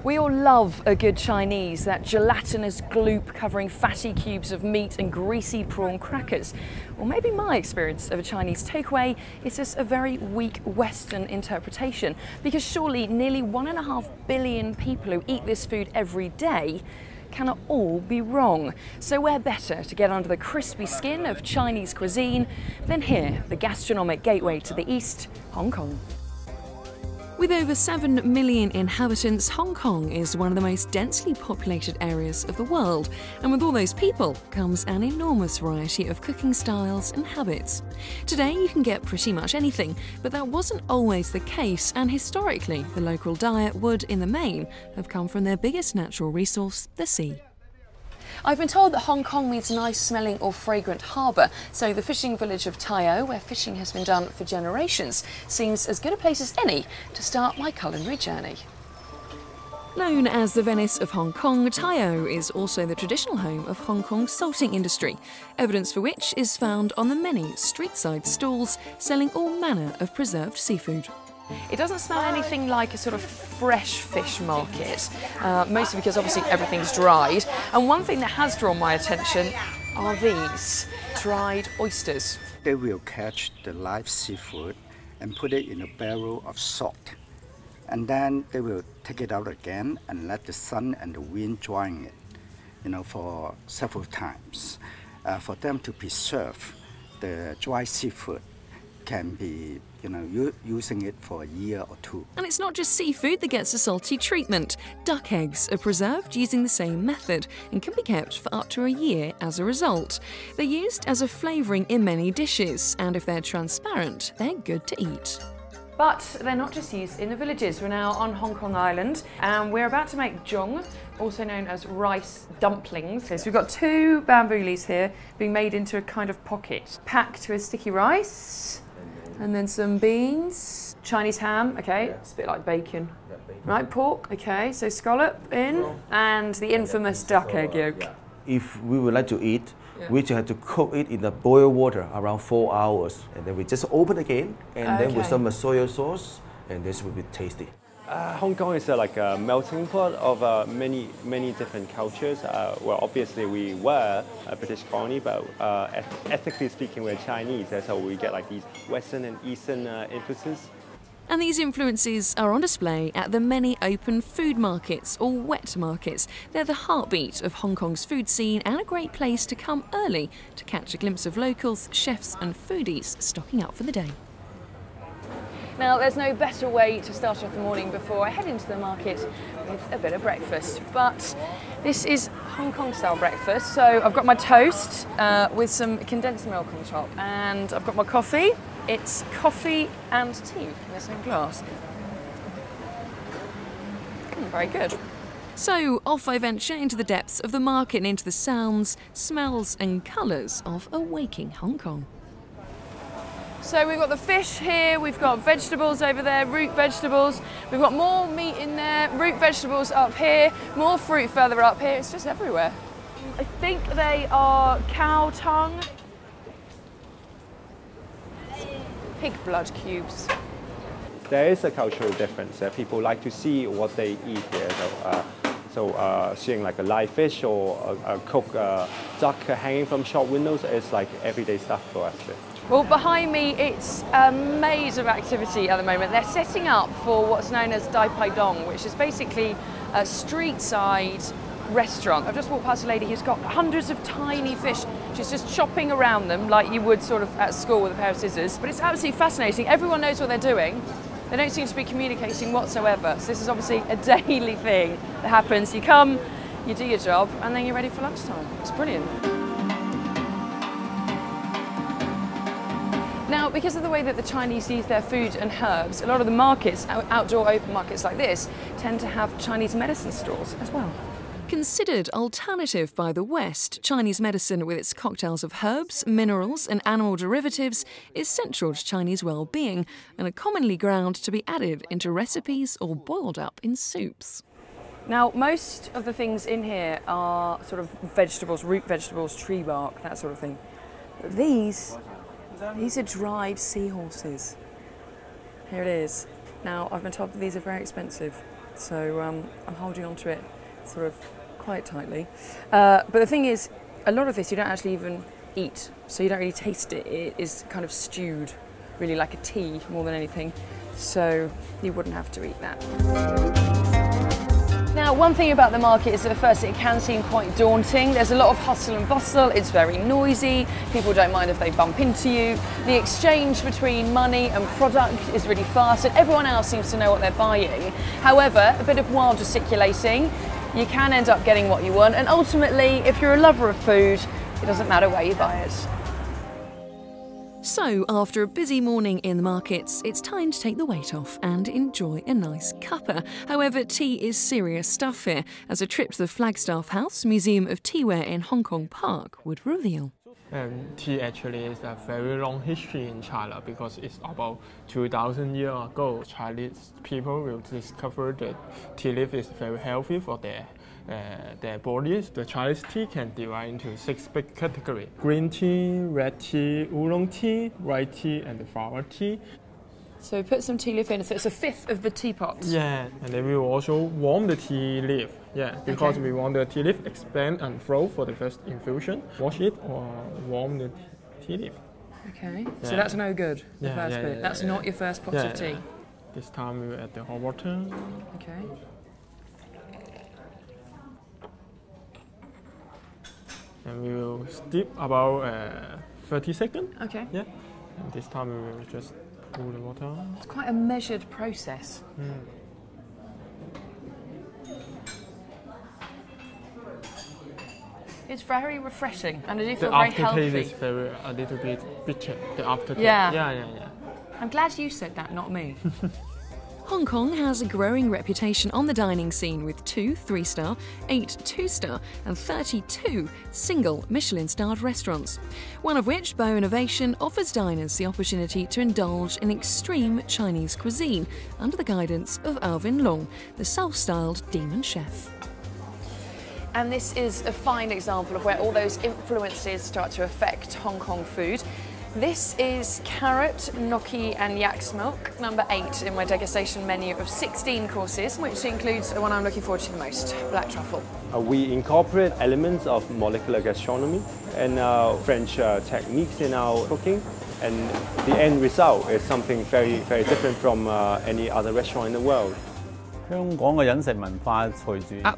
We all love a good Chinese, that gelatinous gloop covering fatty cubes of meat and greasy prawn crackers. Well, maybe my experience of a Chinese takeaway is just a very weak Western interpretation, because surely nearly 1.5 billion people who eat this food every day cannot all be wrong. So where better to get under the crispy skin of Chinese cuisine than here, the gastronomic gateway to the East, Hong Kong. With over 7 million inhabitants, Hong Kong is one of the most densely populated areas of the world. And with all those people comes an enormous variety of cooking styles and habits. Today you can get pretty much anything, but that wasn't always the case, and historically the local diet would, in the main, have come from their biggest natural resource, the sea. I've been told that Hong Kong means nice smelling or fragrant harbour, so the fishing village of Tai O, where fishing has been done for generations, seems as good a place as any to start my culinary journey. Known as the Venice of Hong Kong, Tai O is also the traditional home of Hong Kong's salting industry, evidence for which is found on the many street-side stalls selling all manner of preserved seafood. It doesn't smell anything like a sort of fresh fish market, mostly because obviously everything's dried. And one thing that has drawn my attention are these dried oysters. They will catch the live seafood and put it in a barrel of salt. And then they will take it out again and let the sun and the wind drying it, for several times. For them to preserve the dry seafood can be using it for a year or two. And it's not just seafood that gets a salty treatment. Duck eggs are preserved using the same method and can be kept for up to a year as a result. They're used as a flavouring in many dishes, and if they're transparent, they're good to eat. But they're not just used in the villages. We're now on Hong Kong Island and we're about to make zhong, also known as rice dumplings. So we've got 2 bamboo leaves here being made into a kind of pocket, packed with sticky rice. And then some beans, Chinese ham, okay, it's a bit like bacon. Right, pork, okay, so scallop in, and the infamous duck egg yolk. If we would like to eat, we just have to cook it in the boiled water around 4 hours. And then we just open again, and then with some soy sauce, and this will be tasty. Hong Kong is like a melting pot of many different cultures. Well, obviously we were a British colony, but ethnically speaking, we're Chinese, so we get like these Western and Eastern influences. And these influences are on display at the many open food markets, or wet markets. They're the heartbeat of Hong Kong's food scene and a great place to come early to catch a glimpse of locals, chefs and foodies stocking up for the day. Now, there's no better way to start off the morning before I head into the market with a bit of breakfast. But this is Hong Kong style breakfast. So I've got my toast with some condensed milk on top, and I've got my coffee. It's coffee and tea in the same glass. Very good. So off I venture into the depths of the market and into the sounds, smells and colours of a waking Hong Kong. So we've got the fish here, we've got vegetables over there, root vegetables, we've got more meat in there, root vegetables up here, more fruit further up here, it's just everywhere. I think they are cow tongue, pig blood cubes. There is a cultural difference. People like to see what they eat here. So seeing like a live fish or a cooked duck hanging from shop windows is like everyday stuff for us. Well, behind me, it's a maze of activity at the moment. They're setting up for what's known as Dai Pai Dong, which is basically a street-side restaurant. I've just walked past a lady who's got hundreds of tiny fish. She's just chopping around them like you would sort of at school with a pair of scissors. But it's absolutely fascinating. Everyone knows what they're doing. They don't seem to be communicating whatsoever. So this is obviously a daily thing that happens. You come, you do your job, and then you're ready for lunchtime. It's brilliant. Now, because of the way that the Chinese use their food and herbs, a lot of the markets, outdoor open markets like this, tend to have Chinese medicine stores as well. Considered alternative by the West, Chinese medicine with its cocktails of herbs, minerals and animal derivatives is central to Chinese well-being and are commonly ground to be added into recipes or boiled up in soups. Now, most of the things in here are sort of vegetables, root vegetables, tree bark, that sort of thing. But these are dried seahorses. Here it is. Now, I've been told that these are very expensive. So I'm holding onto it sort of quite tightly. But the thing is, a lot of this you don't actually even eat, so you don't really taste it. It is kind of stewed, really like a tea more than anything. So you wouldn't have to eat that. Now, one thing about the market is that at first it can seem quite daunting. There's a lot of hustle and bustle, it's very noisy, people don't mind if they bump into you. The exchange between money and product is really fast and everyone else seems to know what they're buying. However, a bit of wild gesticulating, you can end up getting what you want, and ultimately, if you're a lover of food, it doesn't matter where you buy it. So, after a busy morning in the markets, it's time to take the weight off and enjoy a nice cuppa. However, tea is serious stuff here, as a trip to the Flagstaff House Museum of Teaware in Hong Kong Park would reveal. Tea actually is a very long history in China because it's about 2,000 years ago. Chinese people will discover that tea leaf is very healthy for their bodies. The Chinese tea can divide into 6 big categories: green tea, red tea, oolong tea, white tea, and the flower tea. So put some tea leaf in, so it's a fifth of the teapot. Yeah, and then we will also warm the tea leaf. Yeah, because we want the tea leaf expand and flow for the first infusion. Wash it or warm the tea leaf. Okay, so that's no good, the first bit. That's not your first pot of tea. This time we will add the hot water. Okay. And we will steep about 30 seconds. Okay. Yeah. And this time we will just pour the water. It's quite a measured process. It's very refreshing and I do feel very healthy. The aftertaste is a little bit bitter. The aftertaste. Yeah. Yeah. I'm glad you said that, not me. Hong Kong has a growing reputation on the dining scene with 2 3-star, 8 2-star and 32 single Michelin-starred restaurants, one of which, Bow Innovation, offers diners the opportunity to indulge in extreme Chinese cuisine under the guidance of Alvin Long, the self-styled demon chef. And this is a fine example of where all those influences start to affect Hong Kong food. This is carrot, gnocchi and yak's milk, number 8 in my degustation menu of 16 courses, which includes the one I'm looking forward to the most, black truffle. We incorporate elements of molecular gastronomy and French techniques in our cooking, and the end result is something very, very different from any other restaurant in the world. At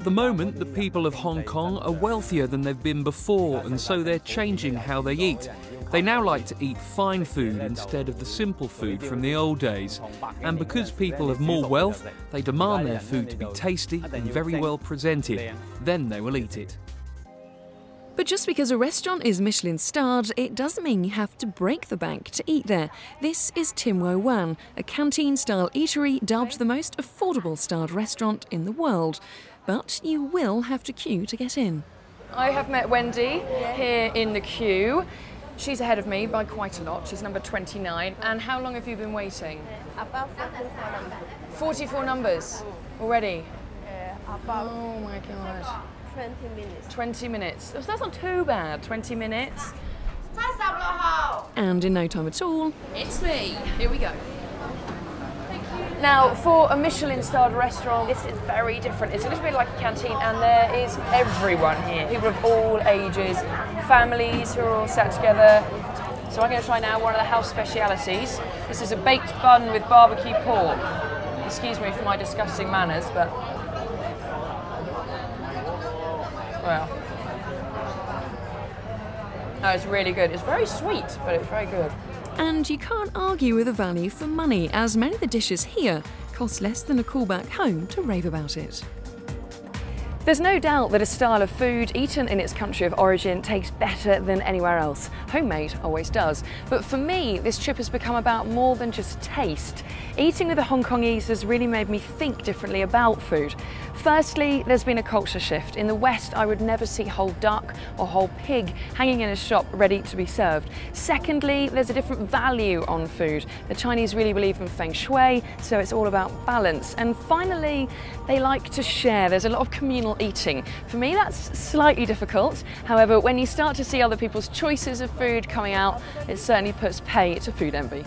the moment, the people of Hong Kong are wealthier than they've been before, and so they're changing how they eat. They now like to eat fine food instead of the simple food from the old days. And because people have more wealth, they demand their food to be tasty and very well presented. Then they will eat it. But just because a restaurant is Michelin-starred, it doesn't mean you have to break the bank to eat there. This is Tim Wo Wan, a canteen-style eatery dubbed the most affordable starred restaurant in the world. But you will have to queue to get in. I have met Wendy here in the queue. She's ahead of me by quite a lot. She's number 29. And how long have you been waiting? About 44 numbers. 44 numbers already? About Oh my God. 20 minutes. 20 minutes. So that's not too bad, 20 minutes. And in no time at all, It's me. Here we go. Now, for a Michelin-starred restaurant, this is very different. It's a little bit like a canteen, and there is everyone here. People of all ages, families who are all sat together. So I'm going to try now one of the house specialities. This is a baked bun with barbecue pork. Excuse me for my disgusting manners, but well, no, it's really good. It's very sweet, but it's very good. and you can't argue with the value for money, as many of the dishes here cost less than a call back home to rave about it. There's no doubt that a style of food eaten in its country of origin tastes better than anywhere else. Homemade always does. But for me, this trip has become about more than just taste. Eating with the Hong Kongese has really made me think differently about food. Firstly, there's been a culture shift. In the West, I would never see whole duck or whole pig hanging in a shop ready to be served. Secondly, there's a different value on food. The Chinese really believe in feng shui, so it's all about balance. And finally, they like to share. There's a lot of communal eating. For me, that's slightly difficult. However, when you start to see other people's choices of food coming out, it certainly puts pay to food envy.